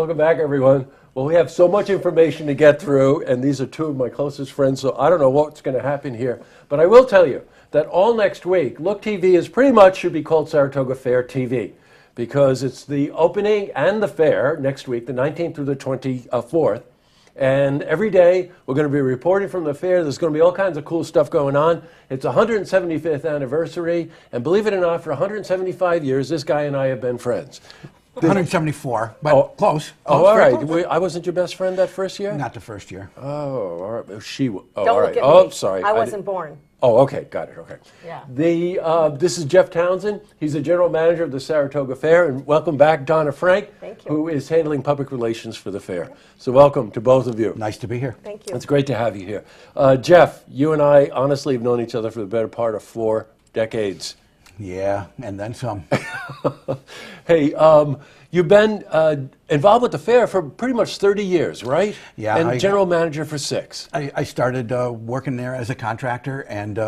Welcome back, everyone. Well, we have so much information to get through, and these are two of my closest friends, so I don't know what's going to happen here. But I will tell you that all next week, Look TV is pretty much should be called Saratoga Fair TV, because it's the opening and the fair next week, the 19th through the 24th. And every day, we're going to be reporting from the fair. There's going to be all kinds of cool stuff going on. It's 175th anniversary, and believe it or not, for 175 years, this guy and I have been friends. 174, but close. Oh, all right. Close. I wasn't your best friend that first year? Not the first year. Oh, all right. Oh, Don't all look right. at me. Oh, sorry. I wasn't born. Oh, okay. Got it. Okay. Yeah. This is Jeff Townsend. He's the general manager of the Saratoga Fair. And welcome back, Dona Frank, Thank you. who is handling public relations for the fair. So welcome to both of you. Nice to be here. Thank you. It's great to have you here. Jeff, you and I honestly have known each other for the better part of 4 decades. Yeah, and then some. Hey, you've been involved with the fair for pretty much 30 years, right? Yeah. And general manager for 6. I started working there as a contractor, and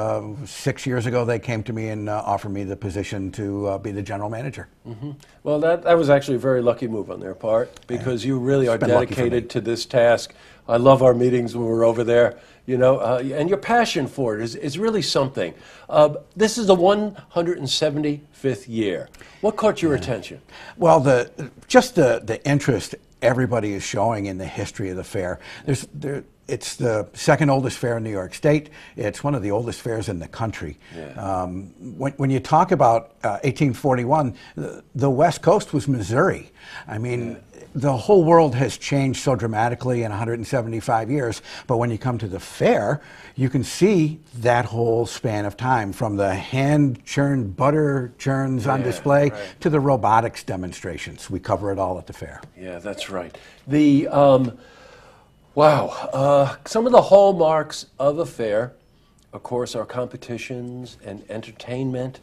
6 years ago they came to me and offered me the position to be the general manager. Mm-hmm. Well, that was actually a very lucky move on their part, because you really are dedicated to this task. I love our meetings when we're over there, you know, and your passion for it is really something. This is the 175th year. What caught your attention? Well, just the interest everybody is showing in the history of the fair. It's the second oldest fair in New York State. It's one of the oldest fairs in the country. Yeah. When you talk about 1841, the West Coast was Missouri. I mean, the whole world has changed so dramatically in 175 years, but when you come to the fair, you can see that whole span of time, from the hand-churned butter churns on display to the robotics demonstrations. We cover it all at the fair. Yeah, that's right. Wow. Some of the hallmarks of a fair, of course, are competitions and entertainment.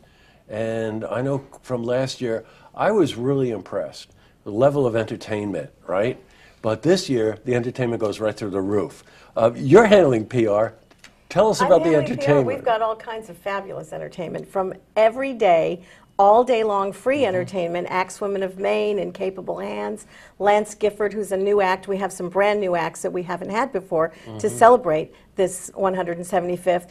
And I know from last year, I was really impressed. The level of entertainment, right? But this year, the entertainment goes right through the roof. You're handling PR. Tell us about the entertainment. PR. We've got all kinds of fabulous entertainment, from every day, all day long, free entertainment. Axe Women of Maine, In Capable Hands, Lance Gifford, who's a new act. We have some brand new acts that we haven't had before to celebrate this 175th.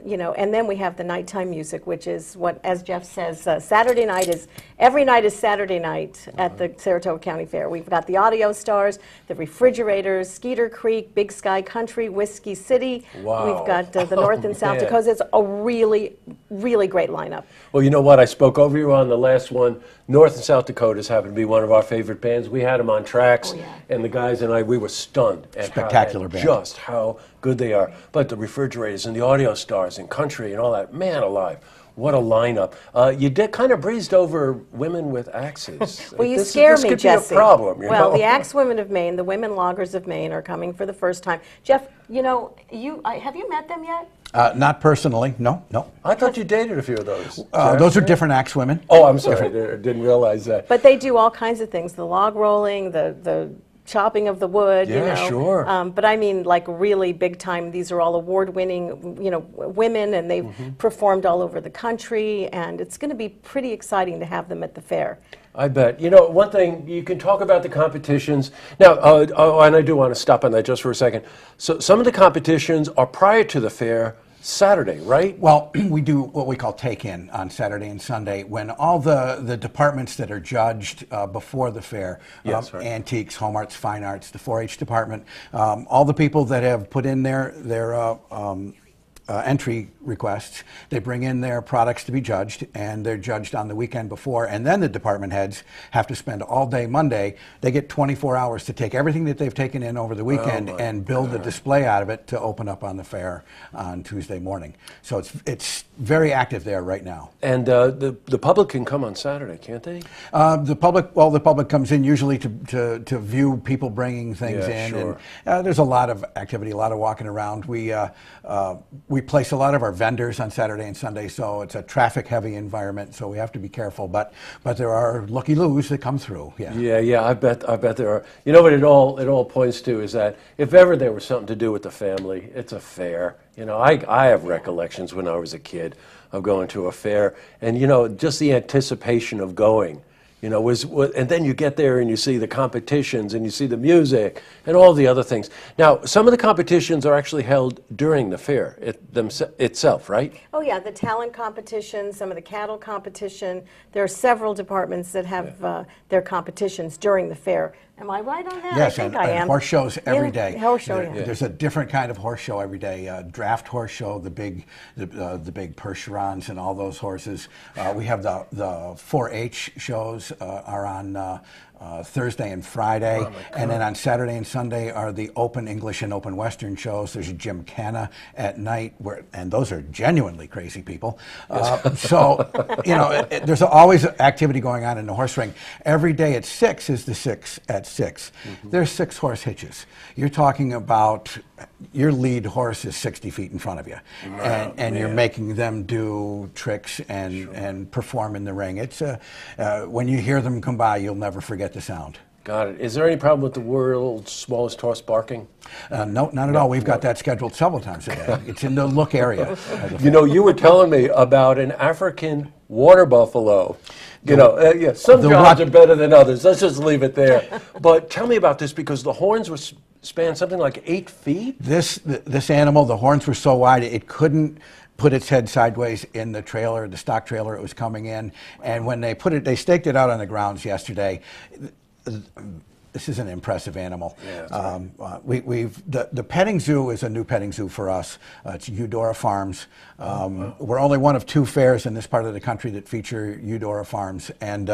You know, and then we have the nighttime music, which is what, as Jeff says, Saturday night is, every night is Saturday night at the Saratoga County Fair. We've got the Audio Stars, the Refrigerators, Skeeter Creek, Big Sky Country, Whiskey City. Wow. We've got the North and South Dakota. It's a really, really great lineup. Well, you know what? I spoke over you on the last one. North and South Dakotas happen to be one of our favorite bands. We had them on tracks, and the guys and I, we were stunned at Spectacular band. Just how good they are. But the Refrigerators and the Audio Stars and country and all that, man alive, what a lineup. You did kind of breezed over women with axes. Well, you scare me, Jesse. This could be a problem, you well, know? the Axe Women of Maine, the Women Loggers of Maine, are coming for the first time. Jeff, you know, have you met them yet? Not personally, no. I thought you dated a few of those. Those are different axe women. Oh, I'm sorry, I didn't realize that. But they do all kinds of things, the log rolling, the chopping of the wood, Yeah, you know. sure. But I mean, like, really big time. These are all award-winning, you know, women, and they've performed all over the country, and it's going to be pretty exciting to have them at the fair. I bet. You know, one thing, you can talk about the competitions. Now, and I do want to stop on that just for a second. So some of the competitions are prior to the fair, Saturday, right? Well, we do what we call take-in on Saturday and Sunday, when all the departments that are judged before the fair, antiques, home arts, fine arts, the 4-H department, all the people that have put in their entry requests, they bring in their products to be judged, and they're judged on the weekend before, and then the department heads have to spend all day Monday. They get 24 hours to take everything that they've taken in over the weekend and build a display out of it to open up on the fair on Tuesday morning. So it's very active there right now. And the public can come on Saturday, can't they? The public comes in usually to view people bringing things in, and there's a lot of activity, a lot of walking around. We place a lot of our vendors on Saturday and Sunday, so it's a traffic-heavy environment. So we have to be careful, but there are looky-loos that come through. Yeah. I bet there are. You know what it all points to is that if ever there was something to do with the family, it's a fair. You know, I have recollections when I was a kid of going to a fair, and you know, just the anticipation of going. And then you get there and you see the competitions and you see the music and all the other things. Now, some of the competitions are actually held during the fair itself, right? Oh yeah, the talent competition, some of the cattle competition. There are several departments that have their competitions during the fair. Am I right on that? Yes, I think and I am. horse shows every day. Horse show, yeah. There's a different kind of horse show every day. Draft horse show, the big Percherons and all those horses. We have the 4-H shows are on Thursday and Friday, and then on Saturday and Sunday are the Open English and Open Western shows. There's a gymkhana at night, and those are genuinely crazy people. So, there's always activity going on in the horse ring. Every day at 6 is the 6 at 6. There's 6 horse hitches. You're talking about your lead horse is 60 feet in front of you, and you're making them do tricks and perform in the ring. It's when you hear them come by, you'll never forget the sound. Got it. Is there any problem with the world's smallest horse barking? No, not at all. We've got that scheduled several times a day. It's in the look area. You were telling me about an African water buffalo. Some jobs are better than others. Let's just leave it there. But tell me about this, because the horns were spanned something like 8 feet? This animal, the horns were so wide it couldn't put its head sideways in the trailer, the stock trailer it was coming in. And when they they staked it out on the grounds yesterday. This is an impressive animal. Yeah, the petting zoo is a new petting zoo for us. It's Eudora Farms. We're only one of 2 fairs in this part of the country that feature Eudora Farms, and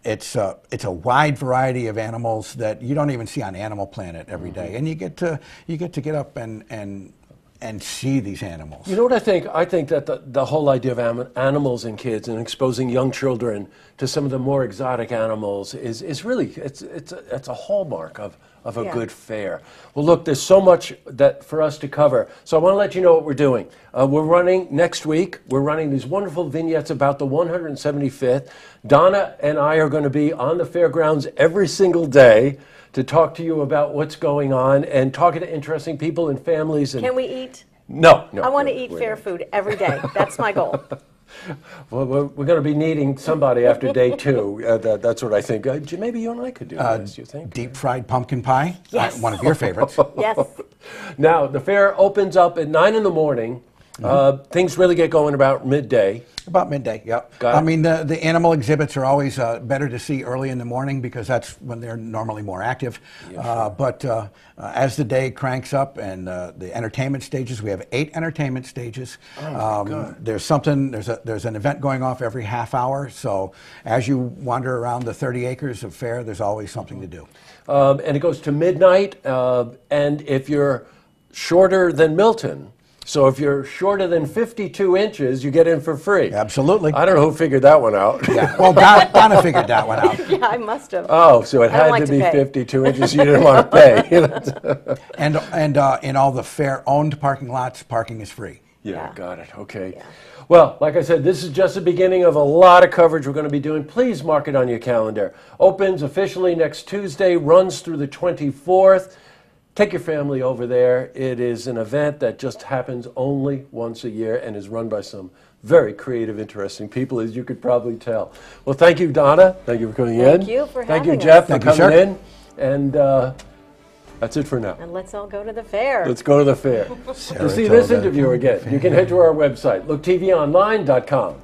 it's a wide variety of animals that you don't even see on Animal Planet every day, and you get to get up and see these animals. You know what I think? I think that the whole idea of animals and kids and exposing young children to some of the more exotic animals is really, it's a hallmark of a good fair. Well, look, there's so much for us to cover, so I want to let you know what we're doing. We're running next week. We're running these wonderful vignettes about the 175th. Donna and I are going to be on the fairgrounds every single day to talk to you about what's going on and talking to interesting people and families. Can we eat? No. I want to eat fair food every day. That's my goal. Well, we're going to be needing somebody after day 2. That's what I think. Maybe you and I could do this, you think? Deep fried pumpkin pie? Yes. One of your favorites. Yes. Now, the fair opens up at 9 in the morning. Things really get going about midday. About midday, yep. Got it. I mean, the animal exhibits are always better to see early in the morning because that's when they're normally more active. But as the day cranks up and the entertainment stages, we have 8 entertainment stages. There's an event going off every half hour. So as you wander around the 30 acres of fair, there's always something to do. And it goes to midnight. And if you're shorter than Milton, so if you're shorter than 52 inches, you get in for free. Absolutely. I don't know who figured that one out. Yeah. Well, Donna figured that one out. Yeah, I must have. Oh, so it had to be 52 inches. You didn't want to pay. And in all the fair-owned parking lots, parking is free. Yeah, got it. Okay. Yeah. Well, like I said, this is just the beginning of a lot of coverage we're going to be doing. Please mark it on your calendar. Opens officially next Tuesday, runs through the 24th. Take your family over there. It is an event that just happens only once a year and is run by some very creative, interesting people, as you could probably tell. Well, thank you, Donna. Thank you for coming in. Thank you for having us. Thank you, Jeff, for Thank you, coming sir. in. And that's it for now. And let's all go to the fair. Let's go to the fair. To see this interview again, you can head to our website, looktvonline.com.